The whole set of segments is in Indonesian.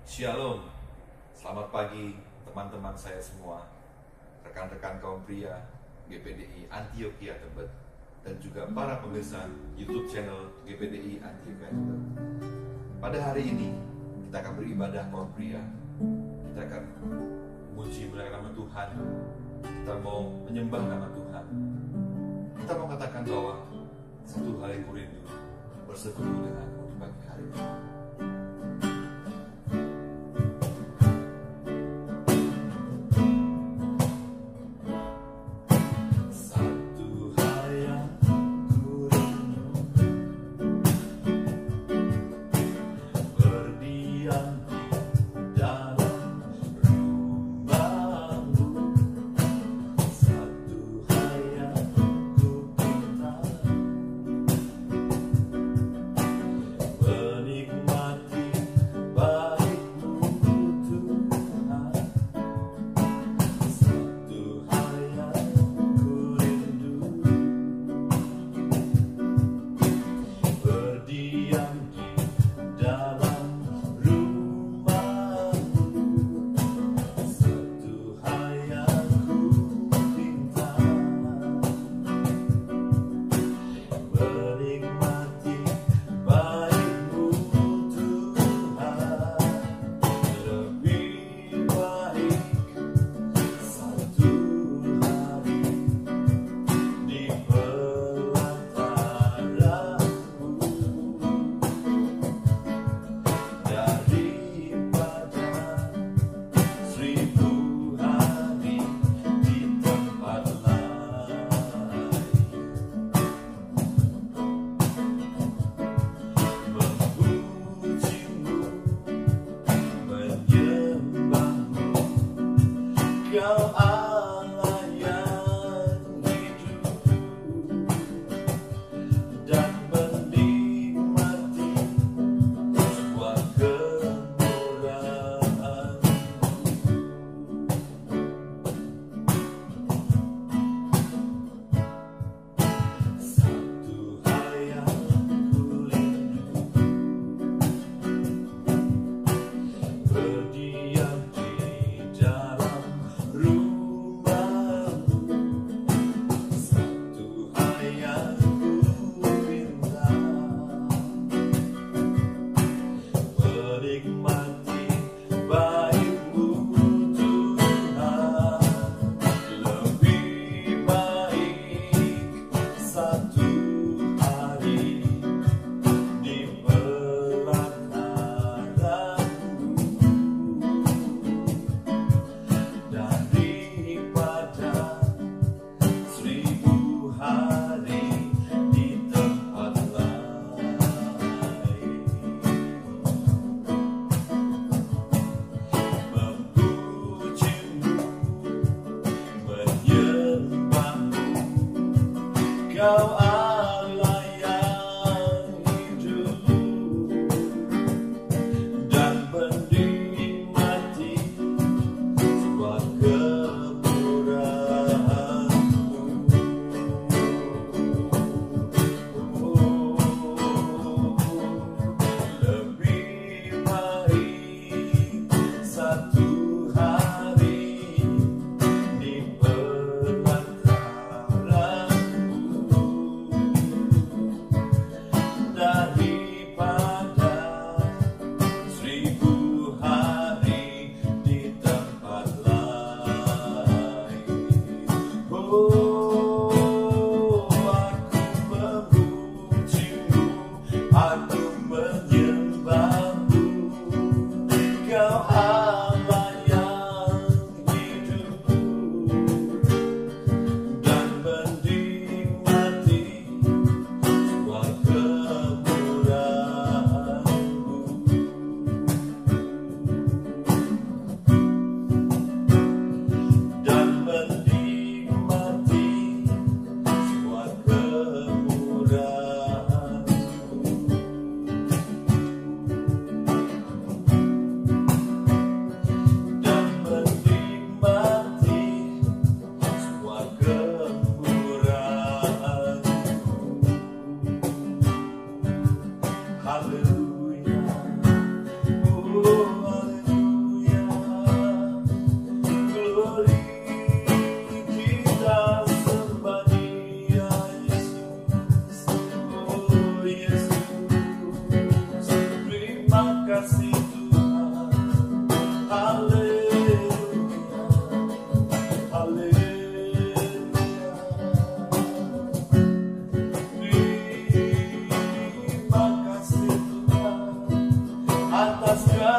Shalom, selamat pagi teman-teman saya semua, rekan-rekan kaum pria GPDI Antioquia Tebet, dan juga para pemirsa YouTube channel GPDI Antioquia Tebet. Pada hari ini kita akan beribadah kaum pria, kita akan memuji nama Tuhan, kita mau menyembah nama Tuhan, kita mau katakan bahwa satu hari ku rindu bersekutu denganmu di pagi hari ini.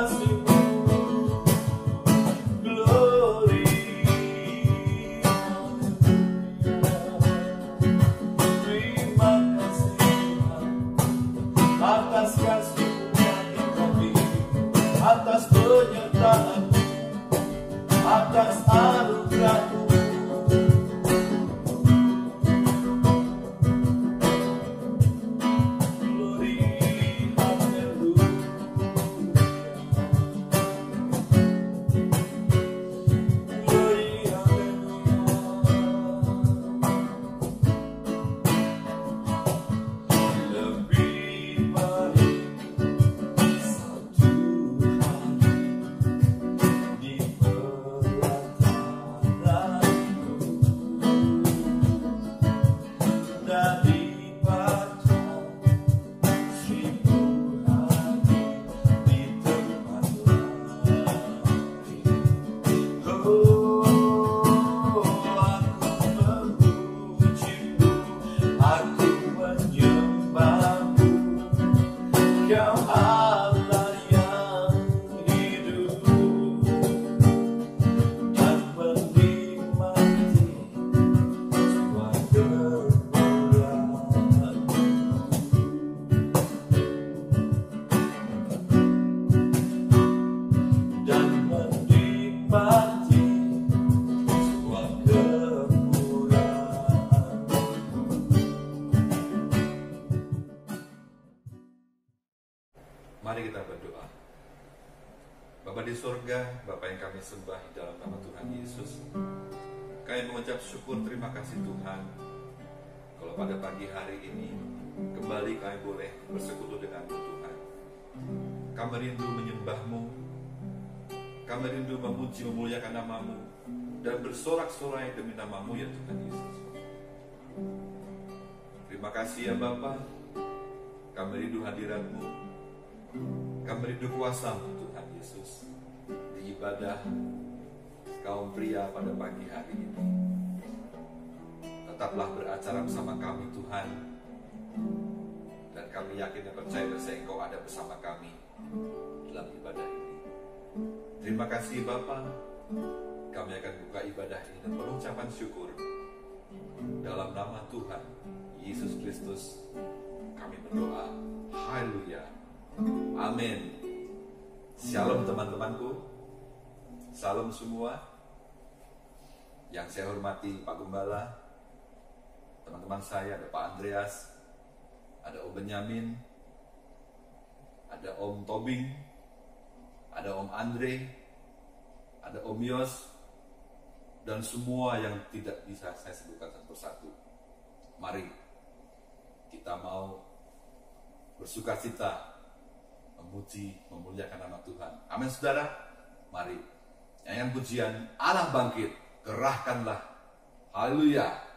kasih-Mu, glory, terima kasih Tuhan atas kasih-Mu bagi kami, atas penyertaan-Mu, atas anugerah-Mu. Mari kita berdoa. Bapa di surga, Bapa yang kami sembah di dalam nama Tuhan Yesus, kami mengucap syukur terima kasih Tuhan kalau pada pagi hari ini kembali kami boleh bersekutu dengan Tuhan. Kami rindu menyembah-Mu, kami rindu memuji memuliakan nama-Mu dan bersorak-sorai demi nama-Mu ya Tuhan Yesus. Terima kasih ya Bapa, kami rindu hadirat-Mu, kami rindu kuasa-Mu Tuhan Yesus di ibadah kaum pria pada pagi hari ini. Tetaplah beracara bersama kami Tuhan, dan kami yakin dan percaya bahwa Engkau ada bersama kami dalam ibadah ini. Terima kasih Bapa, kami akan buka ibadah ini dengan penuh ucapan syukur dalam nama Tuhan Yesus Kristus kami berdoa. Haleluya. Amin. Shalom teman-temanku. Salam semua. Yang saya hormati Pak Gembala, teman-teman saya, ada Pak Andreas, ada Om Benyamin, ada Om Tobing, ada Om Andre, ada Om Yos, dan semua yang tidak bisa saya sebutkan satu persatu. Mari kita mau bersukacita memuji, memuliakan nama Tuhan. Amin saudara. Mari nyanyian pujian Allah bangkit, gerahkanlah. Haleluya.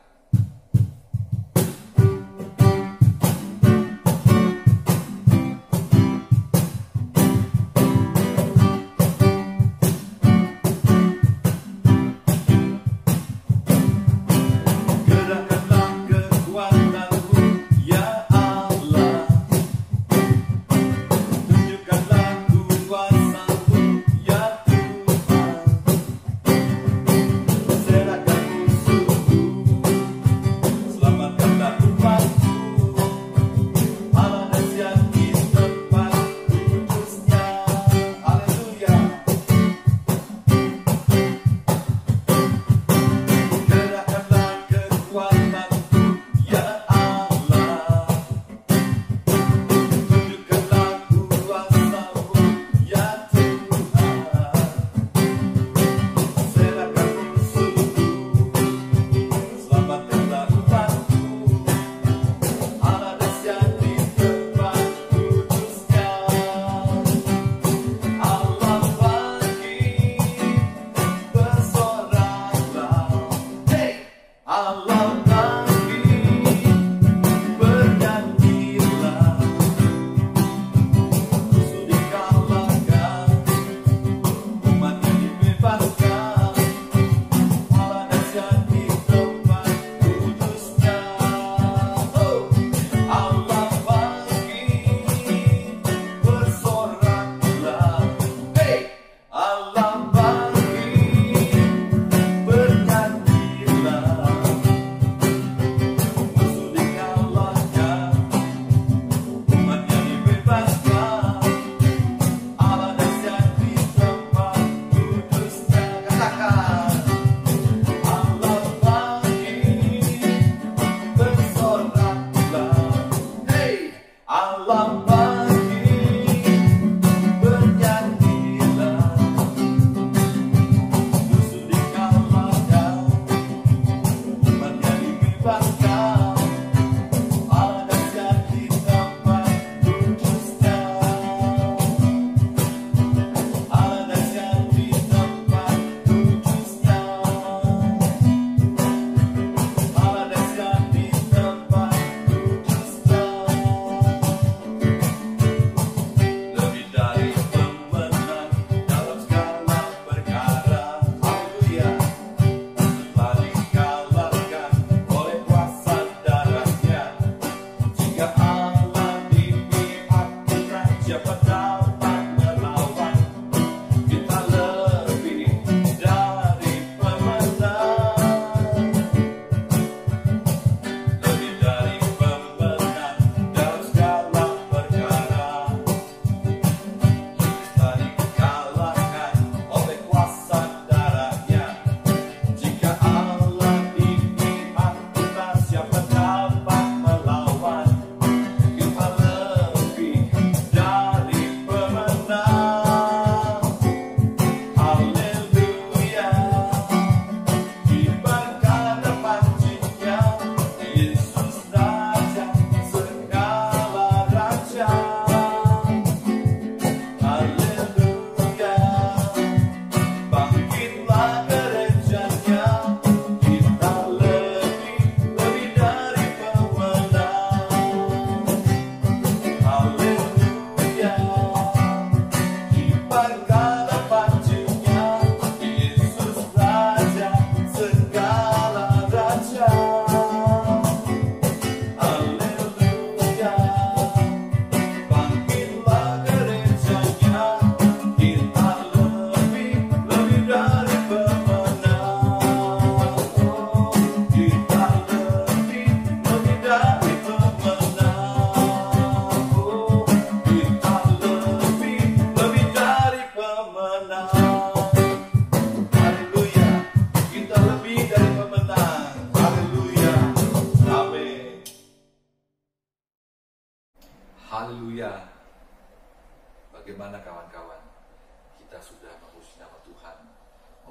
Serahkan musuhmu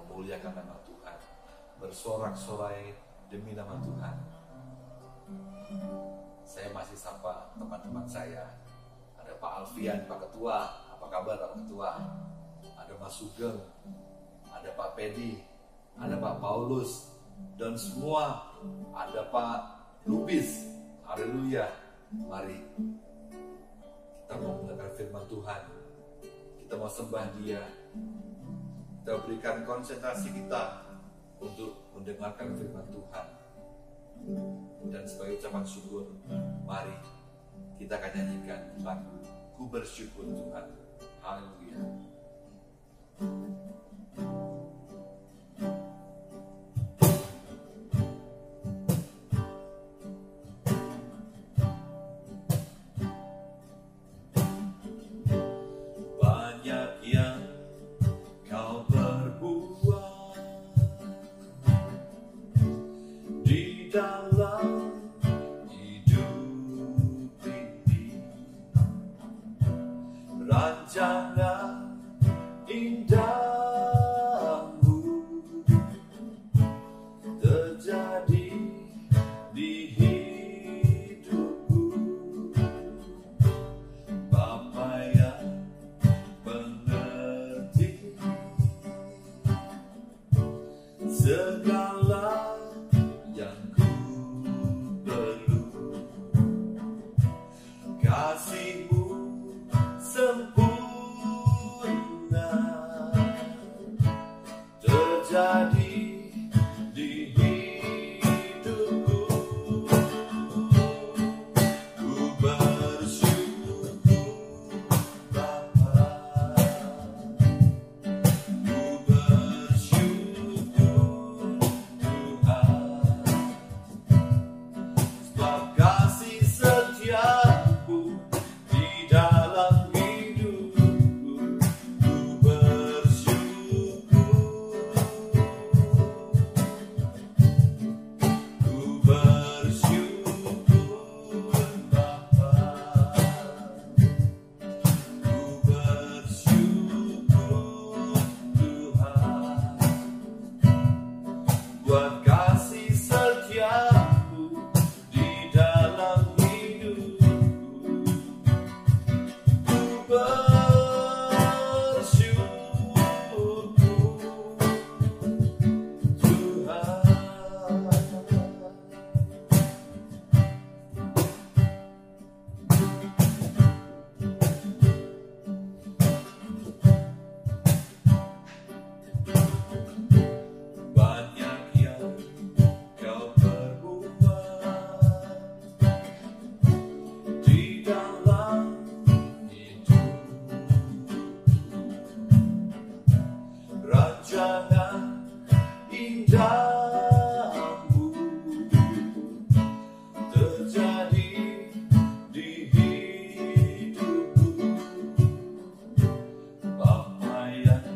memuliakan nama Tuhan, bersorak-sorai demi nama Tuhan. Saya masih sapa teman-teman saya. Ada Pak Alfian, Pak Ketua. Apa kabar Pak Ketua? Ada Mas Sugeng, ada Pak Pedi, ada Pak Paulus, dan semua. Ada Pak Lubis. Haleluya. Mari kita mau mendengar firman Tuhan. Kita mau sembah Dia. Kita berikan konsentrasi kita untuk mendengarkan firman Tuhan. Dan sebagai ucapan syukur, mari kita akan nyanyikan lagu Ku Bersyukur Tuhan. Haleluya. Banyak yang kau perbuat di dalam hidup ini, rancangan indahmu terjadi di hidupku. Bapa yang mengerti segala yang ku perlu, kasih-Mu sempurna terjadi di hidupku. Ku bersyukur Bapa, ku bersyukur Tuhan, sebab kasih setia-Mu di dalam hidupku. Ku bersyukur, ku bersyukur Bapa, ku bersyukur Tuhan, buat kasih setia-Mu di dalam hidupku. Ku bersyukur Tuhan. Banyak yang kau perbuat di dalam hidup, rancangan indahmu terjadi di hidupku. Bapa yang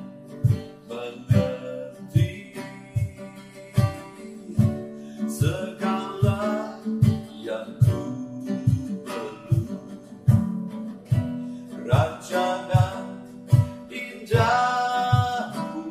mengerti segala yang ku perlu, rancangan indahmu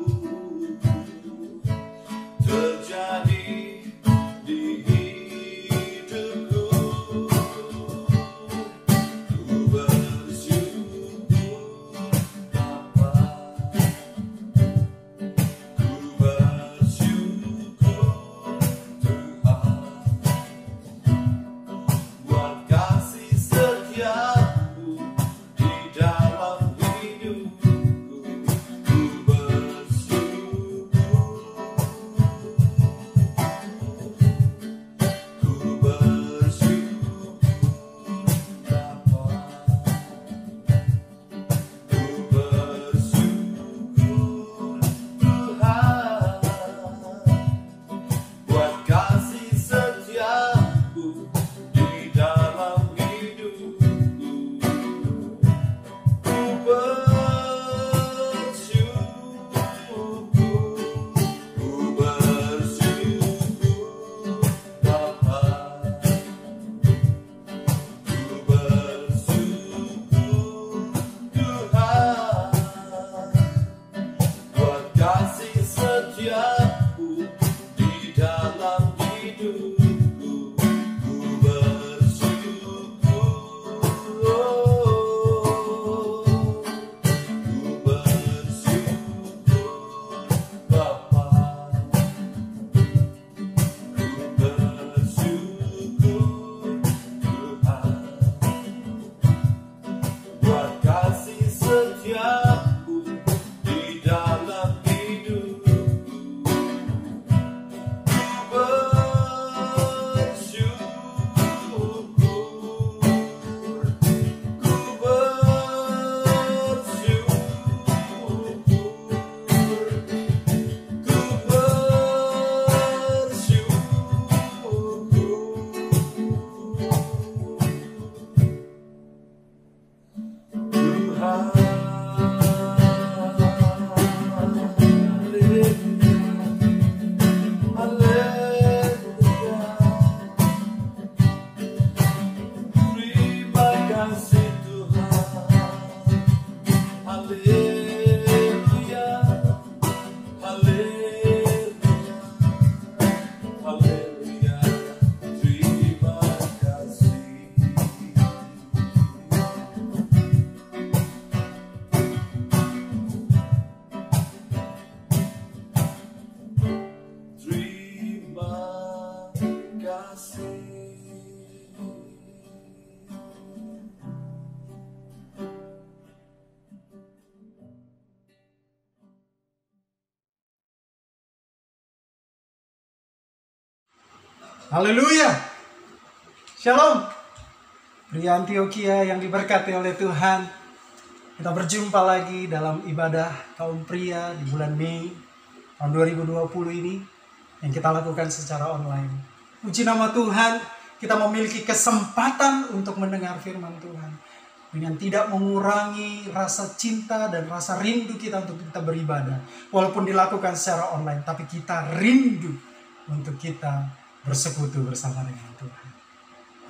Haleluya. Shalom. Pria Antioquia yang diberkati oleh Tuhan. Kita berjumpa lagi dalam ibadah kaum pria di bulan Mei tahun 2020 ini yang kita lakukan secara online. Puji nama Tuhan, kita memiliki kesempatan untuk mendengar firman Tuhan dengan tidak mengurangi rasa cinta dan rasa rindu kita untuk kita beribadah. Walaupun dilakukan secara online, tapi kita rindu untuk kita bersekutu bersama dengan Tuhan.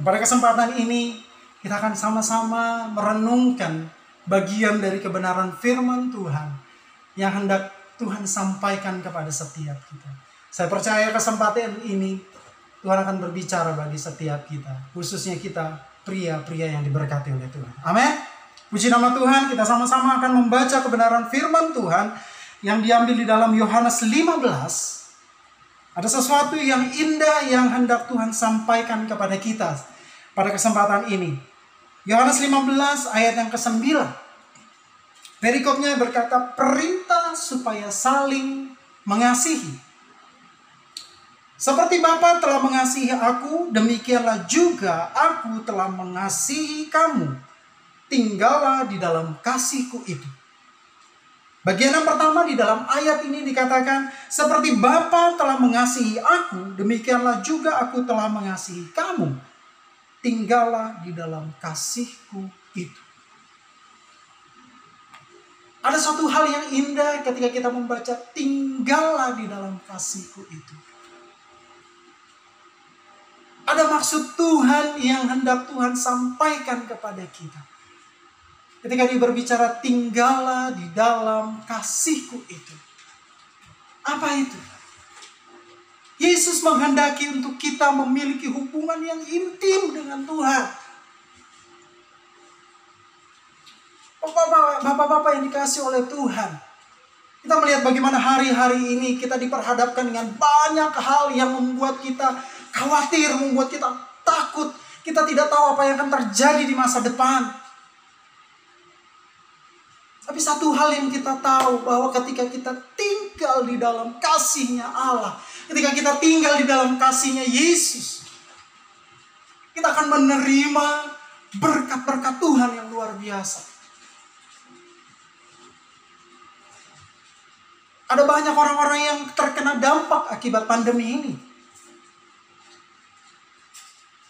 Pada kesempatan ini, kita akan sama-sama merenungkan bagian dari kebenaran firman Tuhan yang hendak Tuhan sampaikan kepada setiap kita. Saya percaya kesempatan ini Tuhan akan berbicara bagi setiap kita, khususnya kita pria-pria yang diberkati oleh Tuhan. Amin. Puji nama Tuhan, kita sama-sama akan membaca kebenaran firman Tuhan yang diambil di dalam Yohanes 15. Ada sesuatu yang indah yang hendak Tuhan sampaikan kepada kita pada kesempatan ini. Yohanes 15 ayat yang ke-9. Perikopnya berkata, perintah supaya saling mengasihi. Seperti Bapa telah mengasihi aku, demikianlah juga aku telah mengasihi kamu. Tinggallah di dalam kasihku itu. Bagian yang pertama di dalam ayat ini dikatakan, seperti Bapa telah mengasihi aku, demikianlah juga aku telah mengasihi kamu. Tinggallah di dalam kasihku itu. Ada suatu hal yang indah ketika kita membaca tinggallah di dalam kasihku itu. Ada maksud Tuhan yang hendak Tuhan sampaikan kepada kita. Ketika dia berbicara tinggallah di dalam kasihku itu. Apa itu? Yesus menghendaki untuk kita memiliki hubungan yang intim dengan Tuhan. Bapak-bapak yang dikasih oleh Tuhan. Kita melihat bagaimana hari-hari ini kita diperhadapkan dengan banyak hal yang membuat kita khawatir, membuat kita takut. Kita tidak tahu apa yang akan terjadi di masa depan. Tapi satu hal yang kita tahu, bahwa ketika kita tinggal di dalam kasih-Nya Allah, ketika kita tinggal di dalam kasih-Nya Yesus, kita akan menerima berkat-berkat Tuhan yang luar biasa. Ada banyak orang-orang yang terkena dampak akibat pandemi ini.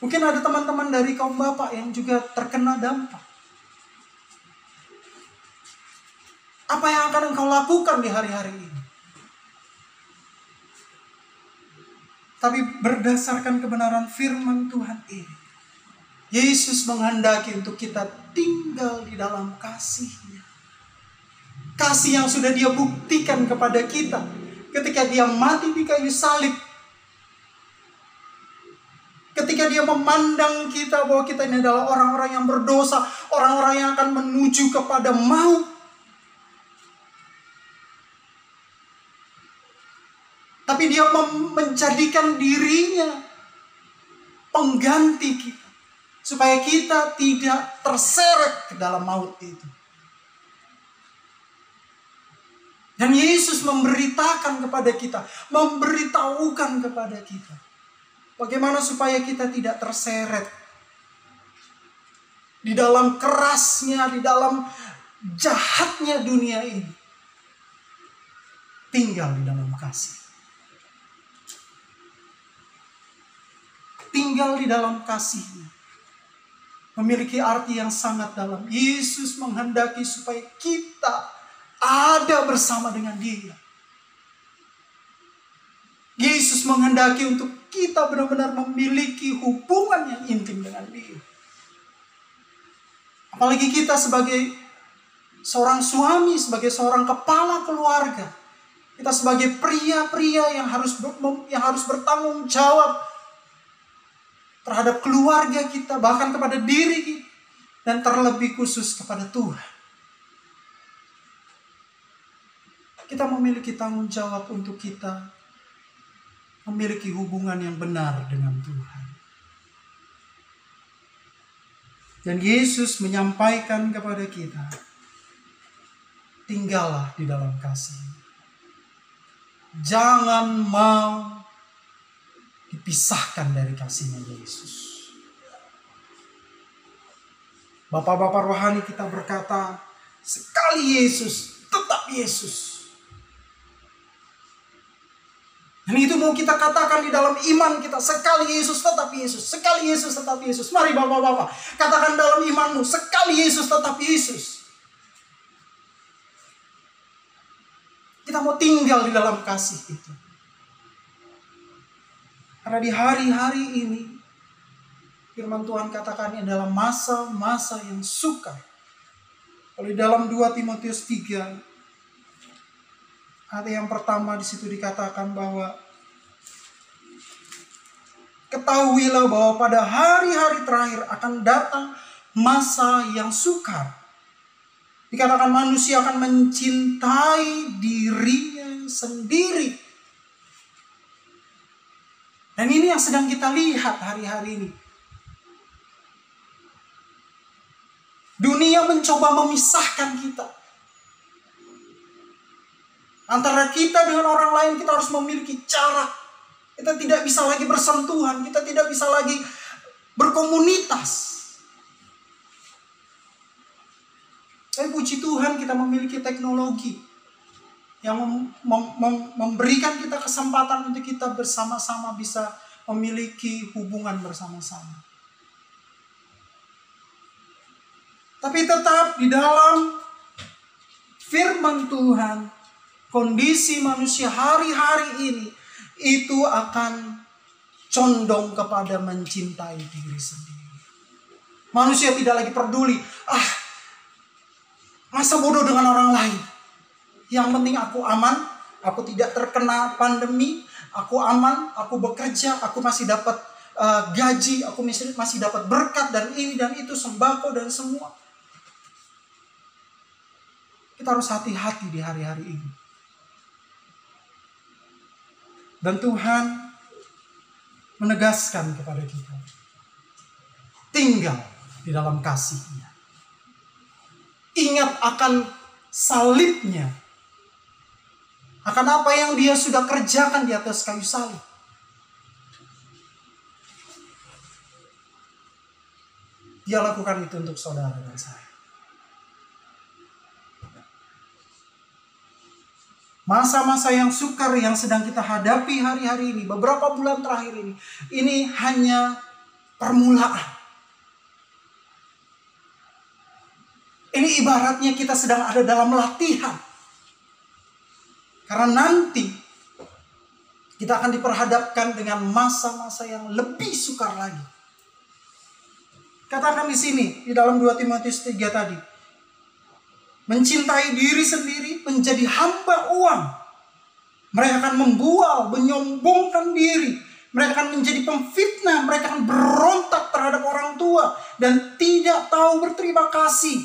Mungkin ada teman-teman dari kaum bapak yang juga terkena dampak. Apa yang akan engkau lakukan di hari-hari ini? Tapi berdasarkan kebenaran firman Tuhan ini, Yesus menghendaki untuk kita tinggal di dalam kasih-Nya. Kasih yang sudah Dia buktikan kepada kita ketika Dia mati di kayu salib. Ketika Dia memandang kita bahwa kita ini adalah orang-orang yang berdosa, orang-orang yang akan menuju kepada maut. Tapi Dia menjadikan dirinya pengganti kita. Supaya kita tidak terseret ke dalam maut itu. Dan Yesus memberitakan kepada kita. Memberitahukan kepada kita. Bagaimana supaya kita tidak terseret. Di dalam kerasnya, di dalam jahatnya dunia ini. Tinggal di dalam kasih. Tinggal di dalam kasih-Nya memiliki arti yang sangat dalam. Yesus menghendaki supaya kita ada bersama dengan Dia. Yesus menghendaki untuk kita benar-benar memiliki hubungan yang intim dengan Dia. Apalagi kita sebagai seorang suami, sebagai seorang kepala keluarga, kita sebagai pria-pria yang harus bertanggung jawab terhadap keluarga kita, bahkan kepada diri kita, dan terlebih khusus kepada Tuhan. Kita memiliki tanggung jawab untuk kita memiliki hubungan yang benar dengan Tuhan. Dan Yesus menyampaikan kepada kita, tinggallah di dalam kasih. Jangan mau dipisahkan dari kasihnya Yesus. Bapak-bapak rohani kita berkata, sekali Yesus, tetap Yesus. Dan itu mau kita katakan di dalam iman kita, sekali Yesus tetap Yesus, sekali Yesus tetap Yesus. Mari bapak-bapak, katakan dalam imanmu, sekali Yesus tetap Yesus. Kita mau tinggal di dalam kasih itu. Karena di hari-hari ini, firman Tuhan katakan ini adalah masa-masa yang sukar. Kalau di dalam 2 Timotius 3, ayat yang pertama di situ dikatakan bahwa ketahuilah bahwa pada hari-hari terakhir akan datang masa yang sukar. Dikatakan manusia akan mencintai dirinya sendiri. Dan ini yang sedang kita lihat hari-hari ini. Dunia mencoba memisahkan kita. Antara kita dengan orang lain kita harus memiliki jarak. Kita tidak bisa lagi bersentuhan. Kita tidak bisa lagi berkomunitas. Tapi puji Tuhan kita memiliki teknologi yang memberikan kita kesempatan untuk kita bersama-sama bisa memiliki hubungan bersama-sama. Tapi tetap di dalam firman Tuhan, kondisi manusia hari-hari ini itu akan condong kepada mencintai diri sendiri. Manusia tidak lagi peduli, masa bodoh dengan orang lain. Yang penting aku aman, aku tidak terkena pandemi, aku aman, aku bekerja, aku masih dapat gaji, aku masih dapat berkat dan ini dan itu, sembako dan semua. Kita harus hati-hati di hari-hari ini. Dan Tuhan menegaskan kepada kita, tinggal di dalam kasih-Nya. Ingat akan salibnya. Akan apa yang Dia sudah kerjakan di atas kayu salib. Dia lakukan itu untuk saudara dan saya. Masa-masa yang sukar yang sedang kita hadapi hari-hari ini, beberapa bulan terakhir ini hanya permulaan. Ini ibaratnya kita sedang ada dalam latihan. Karena nanti kita akan diperhadapkan dengan masa-masa yang lebih sukar lagi. Katakan di sini, di dalam 2 Timotius 3 tadi. Mencintai diri sendiri, menjadi hamba uang. Mereka akan membual, menyombongkan diri. Mereka akan menjadi pemfitnah, mereka akan berontak terhadap orang tua. Dan tidak tahu berterima kasih.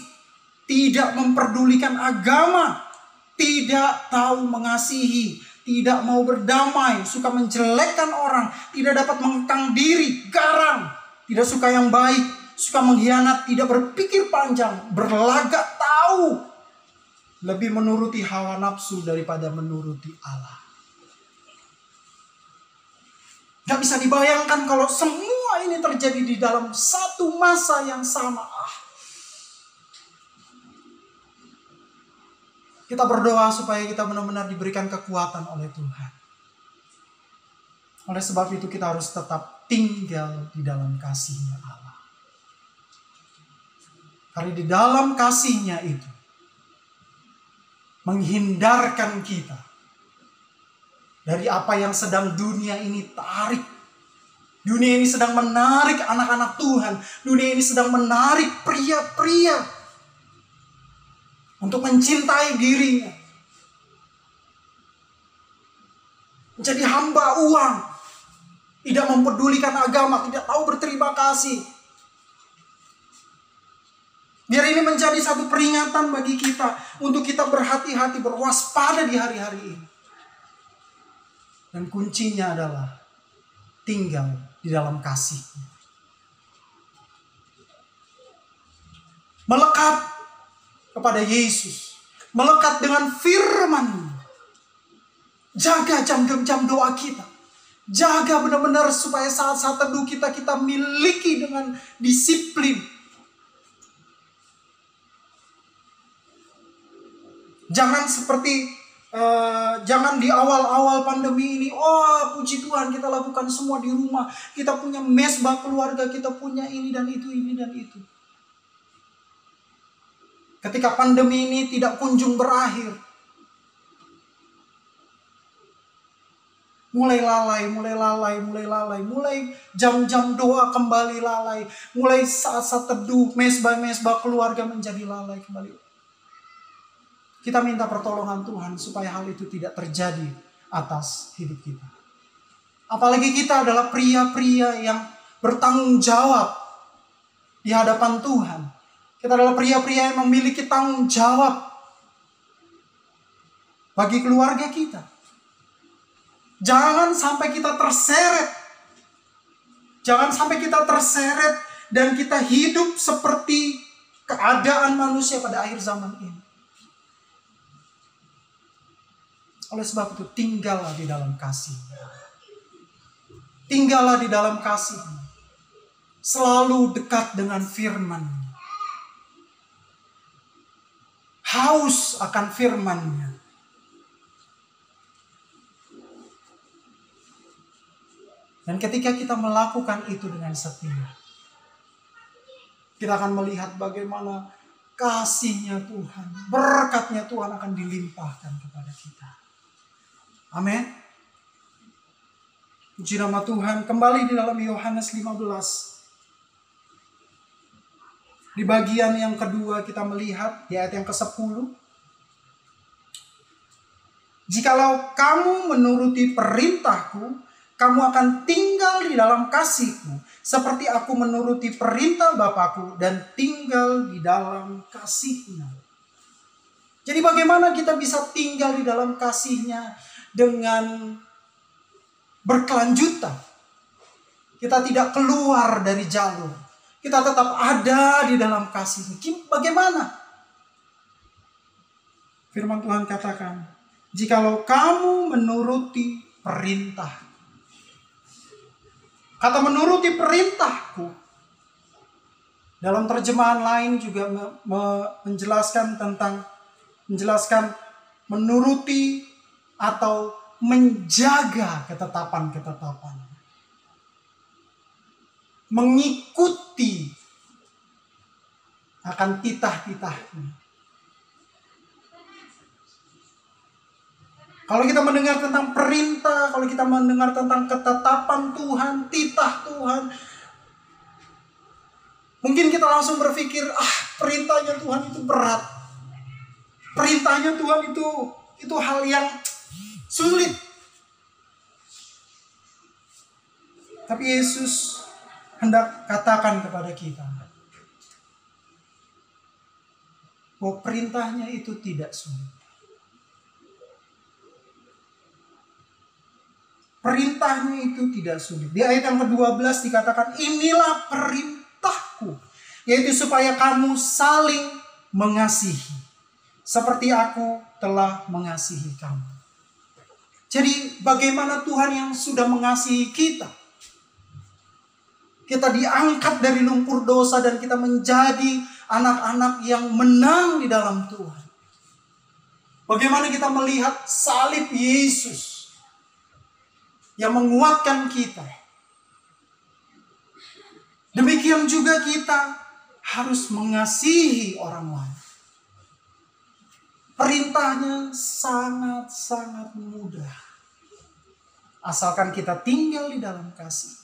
Tidak memperdulikan agama, tidak tahu mengasihi, tidak mau berdamai, suka menjelekkan orang, tidak dapat mengekang diri, garang, tidak suka yang baik, suka mengkhianat, tidak berpikir panjang, berlagak tahu, lebih menuruti hawa nafsu daripada menuruti Allah. Gak bisa dibayangkan kalau semua ini terjadi di dalam satu masa yang sama. Kita berdoa supaya kita benar-benar diberikan kekuatan oleh Tuhan. Oleh sebab itu kita harus tetap tinggal di dalam kasih-Nya Allah. Karena di dalam kasih-Nya itu menghindarkan kita dari apa yang sedang dunia ini tarik. Dunia ini sedang menarik anak-anak Tuhan. Dunia ini sedang menarik pria-pria untuk mencintai dirinya. Menjadi hamba uang. Tidak mempedulikan agama. Tidak tahu berterima kasih. Biar ini menjadi satu peringatan bagi kita. Untuk kita berhati-hati, berwaspada di hari-hari ini. Dan kuncinya adalah tinggal di dalam kasih. Melekat kepada Yesus, melekat dengan firman, jaga jam-jam doa kita, Jaga benar-benar supaya saat-saat teduh kita miliki dengan disiplin. Jangan seperti jangan di awal-awal pandemi ini, oh puji Tuhan kita lakukan semua di rumah. Kita punya mesbah keluarga, kita punya ini dan itu, ini dan itu. Ketika pandemi ini tidak kunjung berakhir, mulai lalai, mulai jam-jam doa kembali lalai, mulai saat-saat teduh, mesbah-mesbah keluarga menjadi lalai kembali. Kita minta pertolongan Tuhan supaya hal itu tidak terjadi atas hidup kita. Apalagi kita adalah pria-pria yang bertanggung jawab di hadapan Tuhan. Kita adalah pria-pria yang memiliki tanggung jawab bagi keluarga kita. Jangan sampai kita terseret. Jangan sampai kita terseret dan kita hidup seperti keadaan manusia pada akhir zaman ini. Oleh sebab itu, tinggallah di dalam kasih. Tinggallah di dalam kasih. Selalu dekat dengan firman. Haus akan firman-Nya. Dan ketika kita melakukan itu dengan setia, kita akan melihat bagaimana kasih-Nya Tuhan, berkat-Nya Tuhan akan dilimpahkan kepada kita. Amin. Puji nama Tuhan. Kembali di dalam Yohanes 15. Di bagian yang kedua kita melihat di ayat yang ke-10. Jikalau kamu menuruti perintahku, kamu akan tinggal di dalam kasihku, seperti aku menuruti perintah Bapakku dan tinggal di dalam kasih-Nya. Jadi bagaimana kita bisa tinggal di dalam kasih-Nya dengan berkelanjutan? Kita tidak keluar dari jalur. Kita tetap ada di dalam kasih-Nya. Bagaimana? Firman Tuhan katakan, jikalau kamu menuruti perintah. Kata menuruti perintahku, dalam terjemahan lain juga menjelaskan menuruti atau menjaga ketetapan-ketetapan. Mengikuti akan titah-titahnya. Kalau kita mendengar tentang perintah, kalau kita mendengar tentang ketetapan Tuhan, titah Tuhan, mungkin kita langsung berpikir, perintahnya Tuhan itu berat. Perintahnya Tuhan itu hal yang sulit. Tapi Yesus hendak katakan kepada kita bahwa perintahnya itu tidak sulit. Perintahnya itu tidak sulit. Di ayat yang ke-12 dikatakan, inilah perintahku, yaitu supaya kamu saling mengasihi, seperti aku telah mengasihi kamu. Jadi bagaimana Tuhan yang sudah mengasihi kita? Kita diangkat dari lumpur dosa dan kita menjadi anak-anak yang menang di dalam Tuhan. Bagaimana kita melihat salib Yesus yang menguatkan kita. Demikian juga kita harus mengasihi orang lain. Perintahnya sangat-sangat mudah. Asalkan kita tinggal di dalam kasih.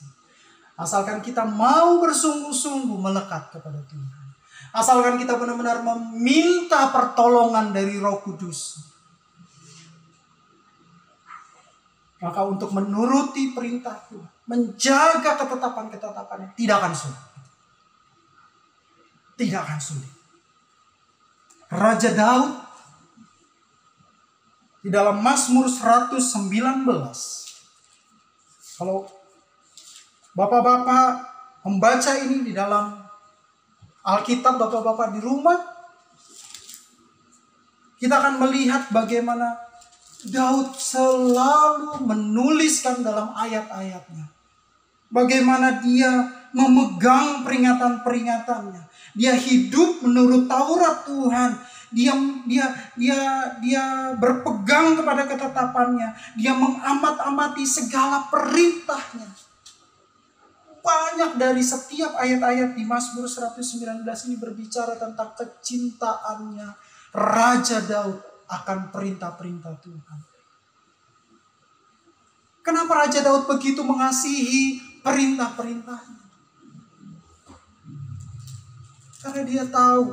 Asalkan kita mau bersungguh-sungguh melekat kepada Tuhan. Asalkan kita benar-benar meminta pertolongan dari Roh Kudus. Maka untuk menuruti perintah Tuhan, menjaga ketetapan-ketetapannya, tidak akan sulit. Tidak akan sulit. Raja Daud di dalam Mazmur 119. Kalau Bapak-bapak membaca ini di dalam Alkitab, Bapak-bapak di rumah, kita akan melihat bagaimana Daud selalu menuliskan dalam ayat-ayatnya bagaimana dia memegang peringatan-peringatannya. Dia hidup menurut Taurat Tuhan. Dia berpegang kepada ketetapannya. Dia mengamat-amati segala perintahnya. Banyak dari setiap ayat-ayat di Mazmur 119 ini berbicara tentang kecintaannya Raja Daud akan perintah-perintah Tuhan. Kenapa Raja Daud begitu mengasihi perintah-perintahnya? Karena dia tahu,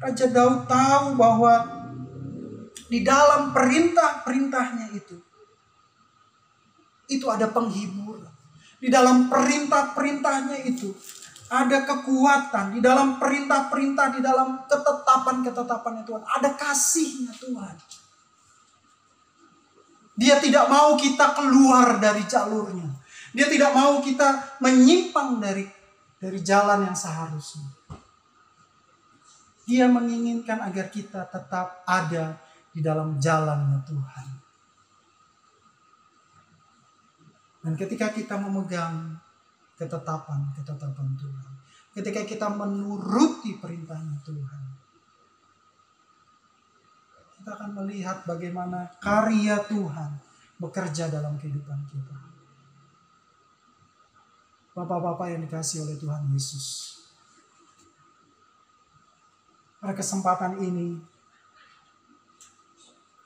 Raja Daud tahu bahwa di dalam perintah-perintahnya itu ada penghiburan. Di dalam perintah-perintahnya itu ada kekuatan. Di dalam perintah-perintah, di dalam ketetapan-ketetapannya Tuhan, ada kasihnya Tuhan. Dia tidak mau kita keluar dari jalurnya. Dia tidak mau kita menyimpang dari jalan yang seharusnya. Dia menginginkan agar kita tetap ada di dalam jalannya Tuhan. Dan ketika kita memegang ketetapan Tuhan, ketika kita menuruti perintahnya Tuhan, kita akan melihat bagaimana karya Tuhan bekerja dalam kehidupan kita. Bapak-bapak yang dikasihi oleh Tuhan Yesus, pada kesempatan ini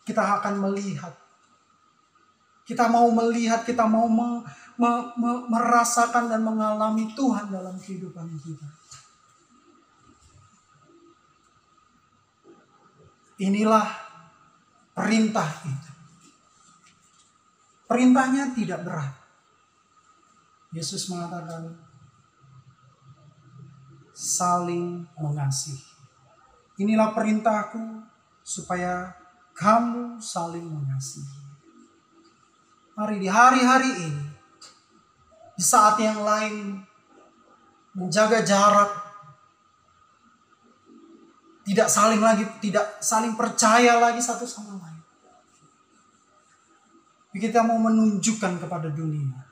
kita akan melihat, kita mau merasakan dan mengalami Tuhan dalam kehidupan kita. Inilah perintah itu. Perintahnya tidak berat. Yesus mengatakan saling mengasihi. Inilah perintahku supaya kamu saling mengasihi. Mari di hari-hari ini, di saat yang lain, menjaga jarak, tidak saling percaya lagi satu sama lain. Kita mau menunjukkan kepada dunia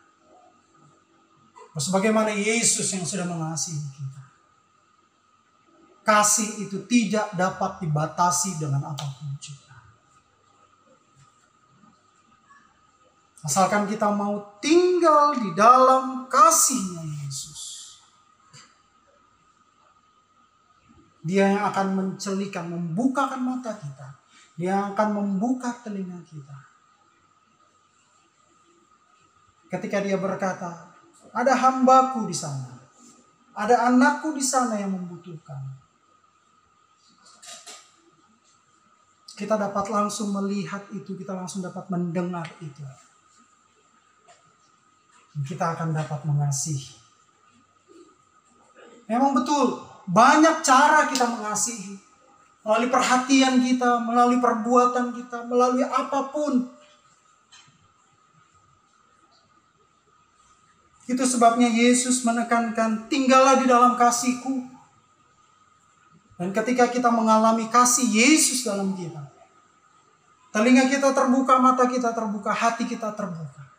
sebagaimana Yesus yang sudah mengasihi kita. Kasih itu tidak dapat dibatasi dengan apapun juga. Asalkan kita mau tinggal di dalam kasih-Nya Yesus. Dia yang akan mencelikan, membukakan mata kita. Dia yang akan membuka telinga kita. Ketika dia berkata, ada hambaku di sana. Ada anakku di sana yang membutuhkan. Kita dapat langsung melihat itu, kita langsung dapat mendengar itu. Kita akan dapat mengasihi. Memang betul, banyak cara kita mengasihi. Melalui perhatian kita, melalui perbuatan kita, melalui apapun. Itu sebabnya Yesus menekankan, tinggallah di dalam kasih-Ku. Dan ketika kita mengalami kasih Yesus dalam kita, telinga kita terbuka, mata kita terbuka, hati kita terbuka.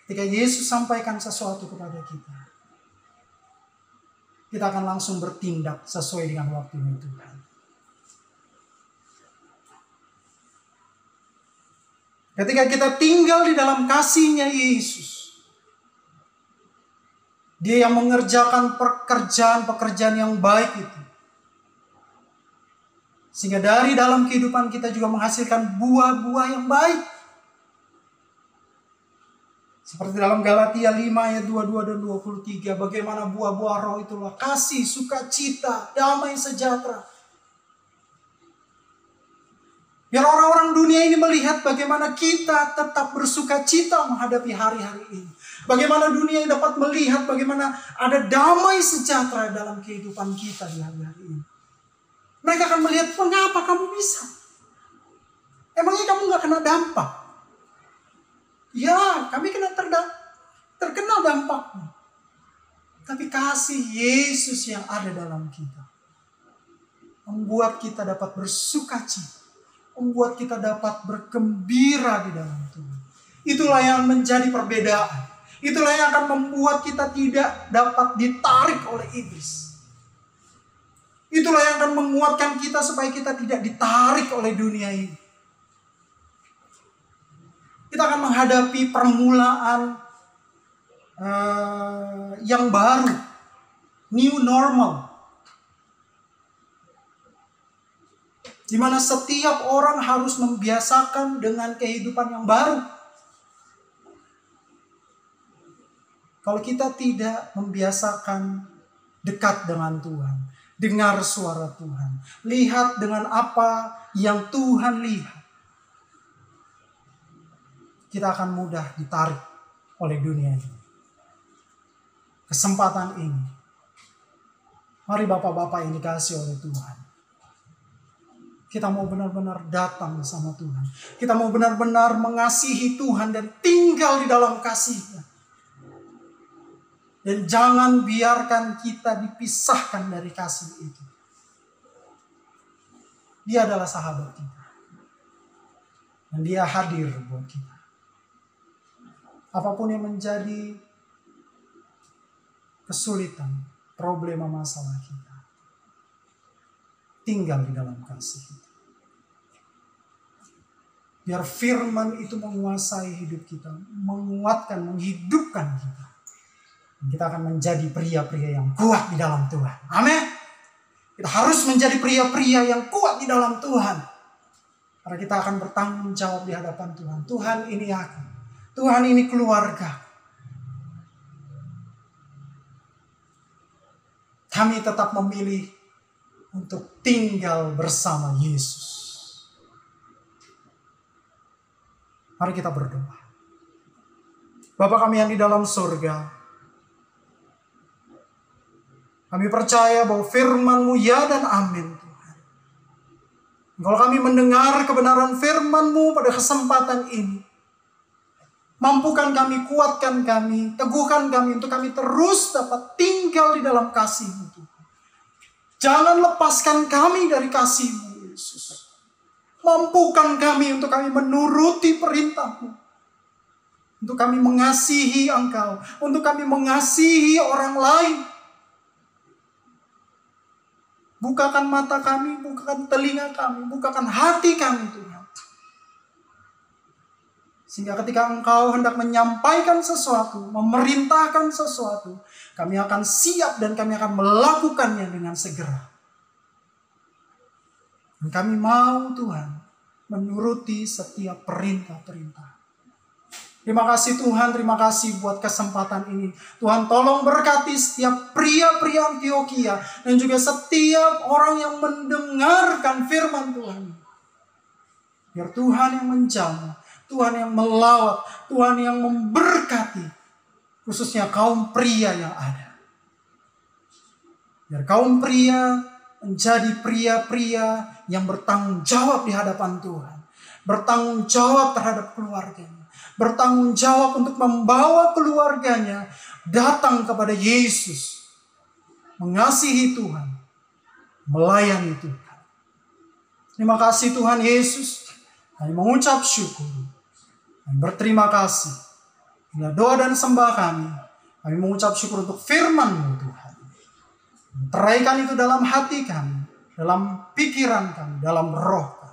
Ketika Yesus sampaikan sesuatu kepada kita, kita akan langsung bertindak sesuai dengan waktunya Tuhan. Ketika kita tinggal di dalam kasih-Nya Yesus, Dia yang mengerjakan pekerjaan yang baik itu. Sehingga dari dalam kehidupan kita juga menghasilkan buah-buah yang baik. Seperti dalam Galatia 5 ayat 22 dan 23. Bagaimana buah-buah roh itulah kasih, sukacita, damai sejahtera. Biar orang-orang dunia ini melihat bagaimana kita tetap bersukacita menghadapi hari-hari ini. Bagaimana dunia yang dapat melihat bagaimana ada damai sejahtera dalam kehidupan kita di hari-hari ini. Mereka akan melihat, mengapa kamu bisa? Emangnya kamu gak kena dampak? Ya, kami terkena dampaknya. Tapi kasih Yesus yang ada dalam kita membuat kita dapat bersukacita. membuat kita dapat bergembira di dalam Tuhan. Itulah yang menjadi perbedaan. Itulah yang akan membuat kita tidak dapat ditarik oleh iblis. Itulah yang akan menguatkan kita supaya kita tidak ditarik oleh dunia ini. Kita akan menghadapi permulaan yang baru, new normal, di mana setiap orang harus membiasakan dengan kehidupan yang baru. Kalau kita tidak membiasakan dekat dengan Tuhan, dengar suara Tuhan, lihat dengan apa yang Tuhan lihat, kita akan mudah ditarik oleh dunia ini. Kesempatan ini, mari bapak-bapak yang dikasihi oleh Tuhan, kita mau benar-benar datang sama Tuhan. Kita mau benar-benar mengasihi Tuhan dan tinggal di dalam kasih-Nya. Dan jangan biarkan kita dipisahkan dari kasih itu. Dia adalah sahabat kita. Dan Dia hadir buat kita. Apapun yang menjadi kesulitan, problema masalah kita, tinggal di dalam kasih itu. Biar firman itu menguasai hidup kita, menguatkan, menghidupkan kita. Kita akan menjadi pria-pria yang kuat di dalam Tuhan. Amin. Kita harus menjadi pria-pria yang kuat di dalam Tuhan. Karena kita akan bertanggung jawab di hadapan Tuhan. Tuhan, ini aku. Tuhan, ini keluarga. Kami tetap memilih untuk tinggal bersama Yesus. Mari kita berdoa. Bapa kami yang di dalam surga, kami percaya bahwa firman-Mu ya dan amin Tuhan. Kalau kami mendengar kebenaran firman-Mu pada kesempatan ini, mampukan kami, kuatkan kami, teguhkan kami untuk kami terus dapat tinggal di dalam kasih-Mu Tuhan. Jangan lepaskan kami dari kasih-Mu Yesus. Mampukan kami untuk kami menuruti perintah-Mu. Untuk kami mengasihi Engkau, untuk kami mengasihi orang lain. Bukakan mata kami, bukakan telinga kami, bukakan hati kami Tuhan. Sehingga ketika Engkau hendak menyampaikan sesuatu, memerintahkan sesuatu, kami akan siap dan kami akan melakukannya dengan segera. Dan kami mau Tuhan menuruti setiap perintah-perintah. Terima kasih Tuhan, terima kasih buat kesempatan ini. Tuhan tolong berkati setiap pria-pria Antioquia dan juga setiap orang yang mendengarkan firman Tuhan. Biar Tuhan yang menjamah, Tuhan yang melawat, Tuhan yang memberkati, khususnya kaum pria yang ada. Biar kaum pria menjadi pria-pria yang bertanggung jawab di hadapan Tuhan. Bertanggung jawab terhadap keluarganya. Bertanggung jawab untuk membawa keluarganya datang kepada Yesus. Mengasihi Tuhan. Melayani Tuhan. Terima kasih Tuhan Yesus. Kami mengucap syukur. Dan berterima kasih. Bila doa dan sembah kami mengucap syukur untuk firman-Mu Tuhan. Teraikan itu dalam hati kami. Dalam pikiran kami. Dalam roh kami.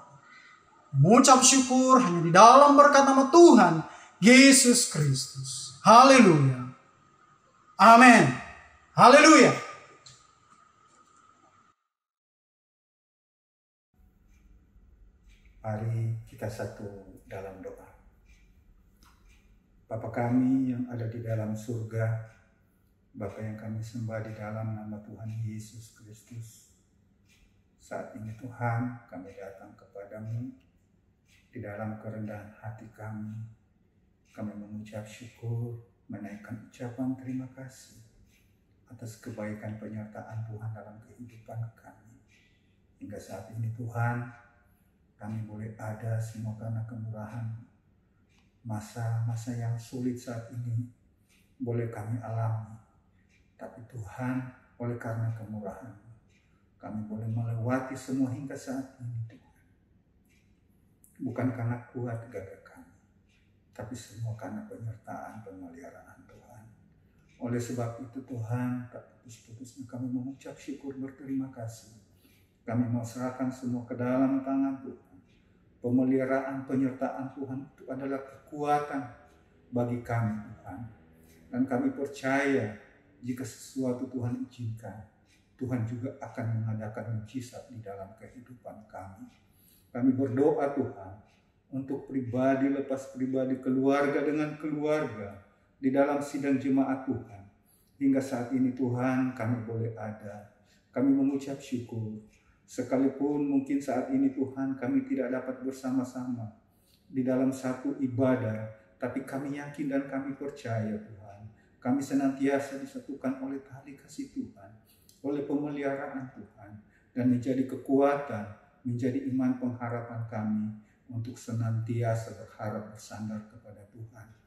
Mengucap syukur hanya di dalam berkat nama Tuhan Yesus Kristus. Haleluya. Amin. Haleluya. Mari kita satu dalam doa. Bapa kami yang ada di dalam surga, Bapa yang kami sembah di dalam nama Tuhan Yesus Kristus. Saat ini Tuhan, kami datang kepadamu di dalam kerendahan hati kami. Kami mengucap syukur, menaikkan ucapan terima kasih atas kebaikan penyertaan Tuhan dalam kehidupan kami. Hingga saat ini Tuhan, kami boleh ada semua karena kemurahan. Masa-masa yang sulit saat ini boleh kami alami. Tapi Tuhan, oleh karena kemurahan, kami boleh melewati semua hingga saat ini Tuhan. bukan karena kuat gagah kami, tapi semua karena penyertaan pemeliharaan Tuhan. Oleh sebab itu Tuhan, tak putus-putusnya kami mengucap syukur berterima kasih. Kami mau serahkan semua ke dalam tangan Tuhan. Pemeliharaan penyertaan Tuhan itu adalah kekuatan bagi kami Tuhan. Dan kami percaya jika sesuatu Tuhan izinkan, Tuhan juga akan mengadakan mujizat di dalam kehidupan kami. Kami berdoa Tuhan untuk pribadi lepas pribadi, keluarga dengan keluarga di dalam sidang jemaat Tuhan. Hingga saat ini Tuhan kami boleh ada. Kami mengucap syukur. Sekalipun mungkin saat ini Tuhan kami tidak dapat bersama-sama di dalam satu ibadah, tapi kami yakin dan kami percaya Tuhan, kami senantiasa disatukan oleh tali kasih Tuhan, oleh pemeliharaan Tuhan, dan menjadi kekuatan, menjadi iman pengharapan kami untuk senantiasa berharap bersandar kepada Tuhan.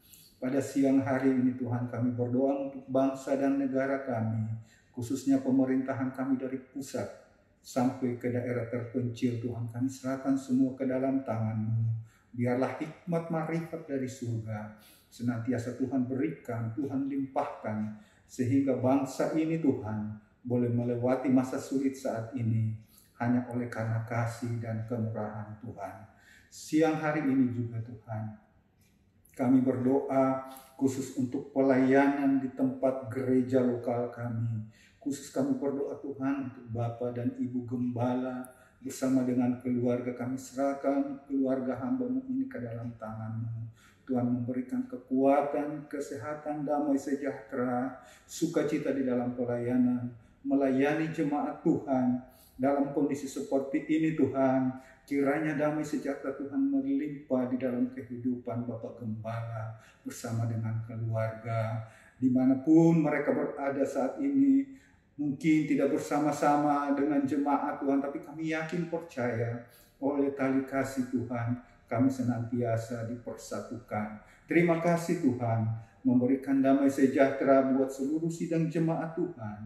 Pada siang hari ini Tuhan kami berdoa untuk bangsa dan negara kami, khususnya pemerintahan kami dari pusat sampai ke daerah terpencil. Tuhan kami serahkan semua ke dalam tangan-Mu. Biarlah hikmat marifat dari surga senantiasa Tuhan berikan, Tuhan limpahkan, sehingga bangsa ini Tuhan boleh melewati masa sulit saat ini hanya oleh karena kasih dan kemurahan Tuhan. Siang hari ini juga Tuhan kami berdoa khusus untuk pelayanan di tempat gereja lokal kami. Khusus kami berdoa Tuhan untuk Bapak dan Ibu Gembala bersama dengan keluarga. Kami serahkan keluarga hamba-Mu ini ke dalam tangan-Mu. Tuhan memberikan kekuatan, kesehatan, damai sejahtera, sukacita di dalam pelayanan, melayani jemaat Tuhan. Dalam kondisi seperti ini Tuhan, kiranya damai sejahtera Tuhan melimpah di dalam kehidupan Bapak Gembala bersama dengan keluarga. Dimanapun mereka berada saat ini, mungkin tidak bersama-sama dengan jemaat Tuhan, tapi kami yakin percaya oleh tali kasih Tuhan, kami senantiasa dipersatukan. Terima kasih Tuhan, memberikan damai sejahtera buat seluruh sidang jemaat Tuhan.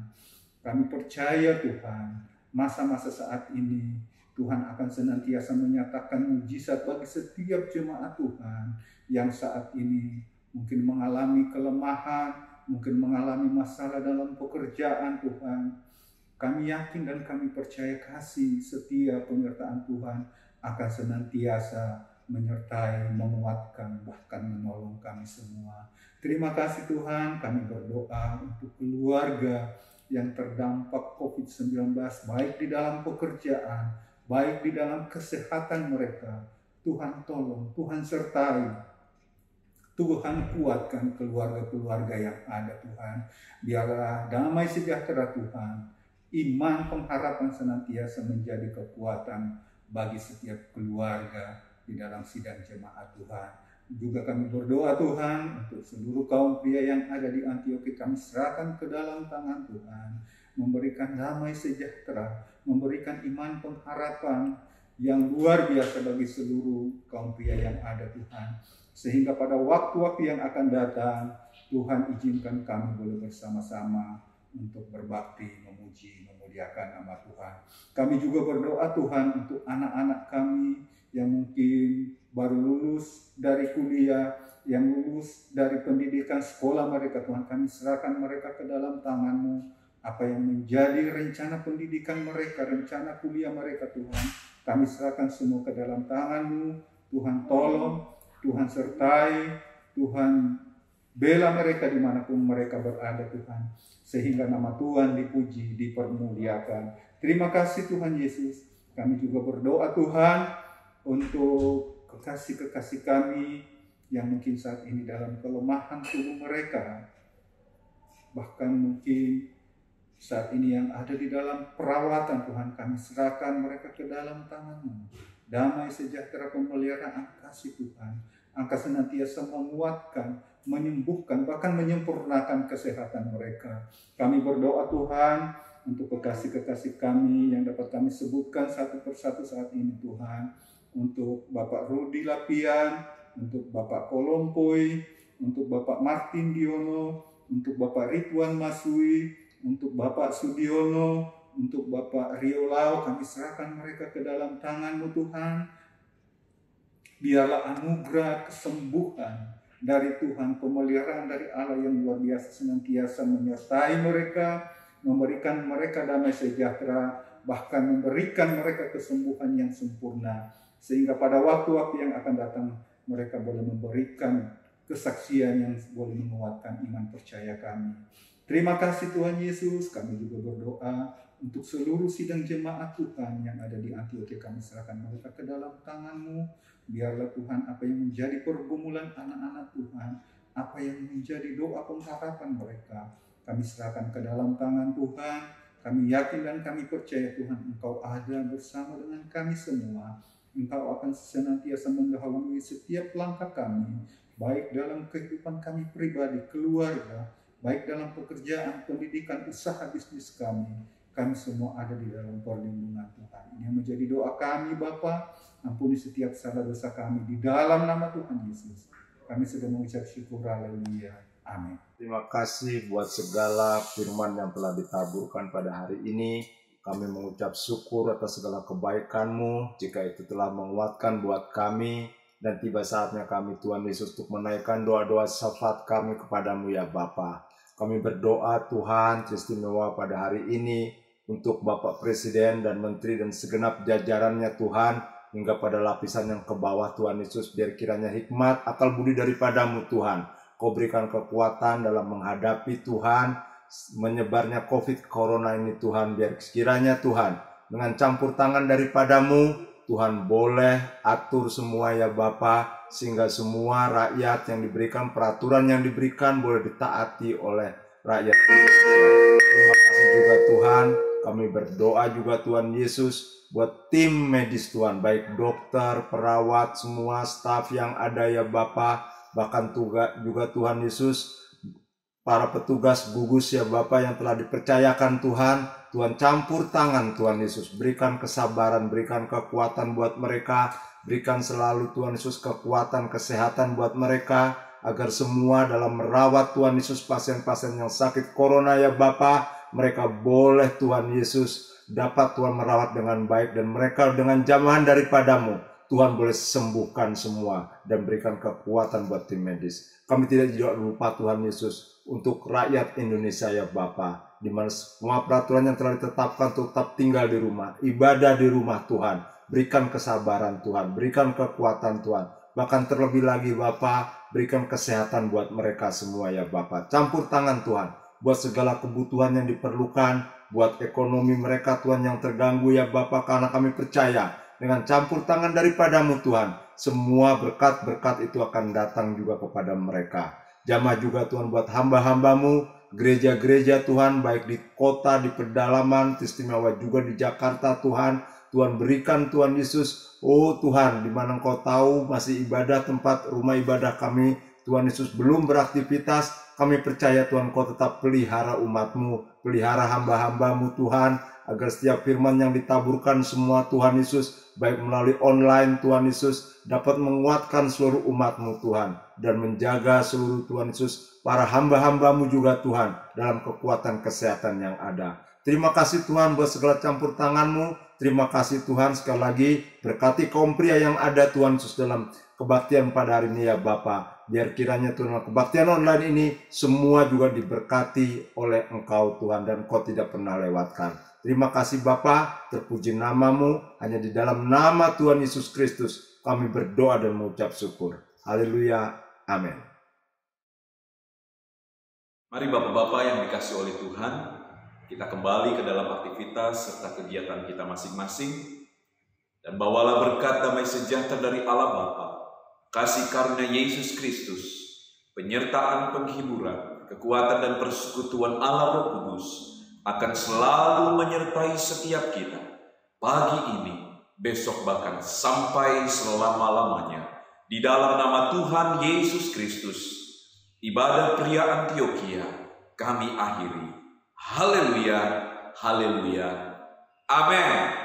Kami percaya Tuhan, masa-masa saat ini Tuhan akan senantiasa menyatakan mujizat bagi setiap jemaat Tuhan yang saat ini mungkin mengalami kelemahan, mungkin mengalami masalah dalam pekerjaan Tuhan. Kami yakin dan kami percaya kasih setia penyertaan Tuhan akan senantiasa menyertai, menguatkan, bahkan menolong kami semua. Terima kasih Tuhan, kami berdoa untuk keluarga yang terdampak COVID-19, baik di dalam pekerjaan, baik di dalam kesehatan mereka. Tuhan tolong, Tuhan sertai. Tuhan kuatkan keluarga-keluarga yang ada Tuhan. Biarlah damai sejahtera Tuhan, iman pengharapan senantiasa menjadi kekuatan bagi setiap keluarga di dalam sidang jemaat Tuhan. Juga kami berdoa Tuhan untuk seluruh kaum pria yang ada di Antioquia, kami serahkan ke dalam tangan Tuhan. Memberikan damai sejahtera, memberikan iman pengharapan yang luar biasa bagi seluruh kaum pria yang ada Tuhan. Sehingga pada waktu-waktu yang akan datang, Tuhan izinkan kami boleh bersama-sama untuk berbakti, memuji, memuliakan nama Tuhan. Kami juga berdoa Tuhan untuk anak-anak kami yang mungkin baru lulus dari kuliah, yang lulus dari pendidikan sekolah mereka Tuhan. Kami serahkan mereka ke dalam tangan-Mu. Apa yang menjadi rencana pendidikan mereka, rencana kuliah mereka Tuhan, kami serahkan semua ke dalam tangan-Mu. Tuhan tolong, Tuhan sertai, Tuhan bela mereka dimanapun mereka berada Tuhan. Sehingga nama Tuhan dipuji, dipermuliakan. Terima kasih Tuhan Yesus. Kami juga berdoa Tuhan untuk kekasih-kekasih kami yang mungkin saat ini dalam kelemahan tubuh mereka. Bahkan mungkin saat ini yang ada di dalam perawatan Tuhan, kami serahkan mereka ke dalam tangan-Mu. Damai sejahtera pemeliharaan kasih Tuhan akan senantiasa menguatkan, menyembuhkan, bahkan menyempurnakan kesehatan mereka. Kami berdoa Tuhan untuk kekasih-kekasih kami yang dapat kami sebutkan satu persatu saat ini Tuhan. Untuk Bapak Rudi Lapian, untuk Bapak Kolompoy, untuk Bapak Martin Diono, untuk Bapak Ridwan Masui, untuk Bapak Sudiono, untuk Bapak Rio Lau, kami serahkan mereka ke dalam tangan-Mu Tuhan. Biarlah anugerah kesembuhan dari Tuhan, pemeliharaan dari Allah yang luar biasa senantiasa menyertai mereka, memberikan mereka damai sejahtera, bahkan memberikan mereka kesembuhan yang sempurna. Sehingga pada waktu-waktu yang akan datang, mereka boleh memberikan kesaksian yang boleh menguatkan iman percaya kami. Terima kasih Tuhan Yesus, kami juga berdoa untuk seluruh sidang jemaat Tuhan yang ada di Antioquia. Kami serahkan mereka ke dalam tangan-Mu. Biarlah Tuhan apa yang menjadi pergumulan anak-anak Tuhan, apa yang menjadi doa pengharapan mereka, kami serahkan ke dalam tangan Tuhan. Kami yakin dan kami percaya Tuhan, Engkau ada bersama dengan kami semua. Engkau akan senantiasa mendahului setiap langkah kami, baik dalam kehidupan kami pribadi, keluarga, baik dalam pekerjaan, pendidikan, usaha bisnis kami. Kami semua ada di dalam perlindungan Tuhan. Ini yang menjadi doa kami Bapa. Ampuni setiap salah dosa kami di dalam nama Tuhan Yesus. Kami sudah mengucap syukur, haleluya. Amin. Terima kasih buat segala firman yang telah ditaburkan pada hari ini. Kami mengucap syukur atas segala kebaikan-Mu, jika itu telah menguatkan buat kami. Dan tiba saatnya kami Tuhan Yesus untuk menaikkan doa-doa syafaat kami kepadamu ya Bapa. Kami berdoa Tuhan istimewa pada hari ini untuk Bapak Presiden dan Menteri dan segenap jajarannya Tuhan, hingga pada lapisan yang ke bawah Tuhan Yesus, biar kiranya hikmat, akal budi daripadamu Tuhan. Kau berikan kekuatan dalam menghadapi Tuhan, menyebarnya COVID Corona ini Tuhan, biar sekiranya Tuhan, dengan campur tangan daripadamu, Tuhan boleh atur semua ya Bapa, sehingga semua rakyat yang diberikan, peraturan yang diberikan boleh ditaati oleh rakyat. Terima kasih juga Tuhan, kami berdoa juga Tuhan Yesus, buat tim medis Tuhan, baik dokter, perawat, semua staf yang ada ya Bapa, bahkan juga Tuhan Yesus, para petugas gugus ya Bapa yang telah dipercayakan Tuhan, Tuhan campur tangan Tuhan Yesus, berikan kesabaran, berikan kekuatan buat mereka, berikan selalu Tuhan Yesus kekuatan, kesehatan buat mereka, agar semua dalam merawat Tuhan Yesus pasien-pasien yang sakit corona ya Bapa, mereka boleh Tuhan Yesus dapat Tuhan merawat dengan baik, dan mereka dengan jamahan daripadamu Tuhan boleh sembuhkan semua dan berikan kekuatan buat tim medis. Kami tidak juga lupa Tuhan Yesus untuk rakyat Indonesia ya Bapa, di mana semua peraturan yang telah ditetapkan untuk tetap tinggal di rumah, ibadah di rumah Tuhan, berikan kesabaran Tuhan, berikan kekuatan Tuhan, bahkan terlebih lagi Bapa, berikan kesehatan buat mereka semua ya Bapa. Campur tangan Tuhan buat segala kebutuhan yang diperlukan, buat ekonomi mereka Tuhan yang terganggu ya Bapa, karena kami percaya dengan campur tangan daripadamu Tuhan, semua berkat-berkat itu akan datang juga kepada mereka. Jamah juga Tuhan buat hamba-hambamu, gereja-gereja Tuhan, baik di kota, di pedalaman, istimewa juga di Jakarta Tuhan. Tuhan berikan Tuhan Yesus, oh Tuhan, di mana Engkau tahu masih ibadah, tempat rumah ibadah kami Tuhan Yesus belum beraktivitas. Kami percaya Tuhan Kau tetap pelihara umat-Mu, pelihara hamba-hamba-Mu Tuhan, agar setiap firman yang ditaburkan semua Tuhan Yesus, baik melalui online Tuhan Yesus, dapat menguatkan seluruh umat-Mu Tuhan, dan menjaga seluruh Tuhan Yesus, para hamba-hamba-Mu juga Tuhan, dalam kekuatan kesehatan yang ada. Terima kasih Tuhan buat segala campur tangan-Mu. Terima kasih Tuhan sekali lagi, berkati kaum pria yang ada Tuhan Yesus dalam kebaktian pada hari ini ya Bapa. Biar kiranya Tuhan kebaktian online ini semua juga diberkati oleh Engkau Tuhan, dan Kau tidak pernah lewatkan. Terima kasih Bapa, terpuji nama-Mu, hanya di dalam nama Tuhan Yesus Kristus kami berdoa dan mengucap syukur. Haleluya, amin. Mari Bapak-Bapak yang dikasih oleh Tuhan, kita kembali ke dalam aktivitas serta kegiatan kita masing-masing, dan bawalah berkat damai sejahtera dari Allah Bapa, kasih karunia Yesus Kristus, penyertaan penghiburan, kekuatan dan persekutuan Allah Roh Kudus akan selalu menyertai setiap kita, pagi ini, besok bahkan sampai selama-lamanya. Di dalam nama Tuhan Yesus Kristus, ibadah pria Antioquia kami akhiri. Haleluya, haleluya, amin.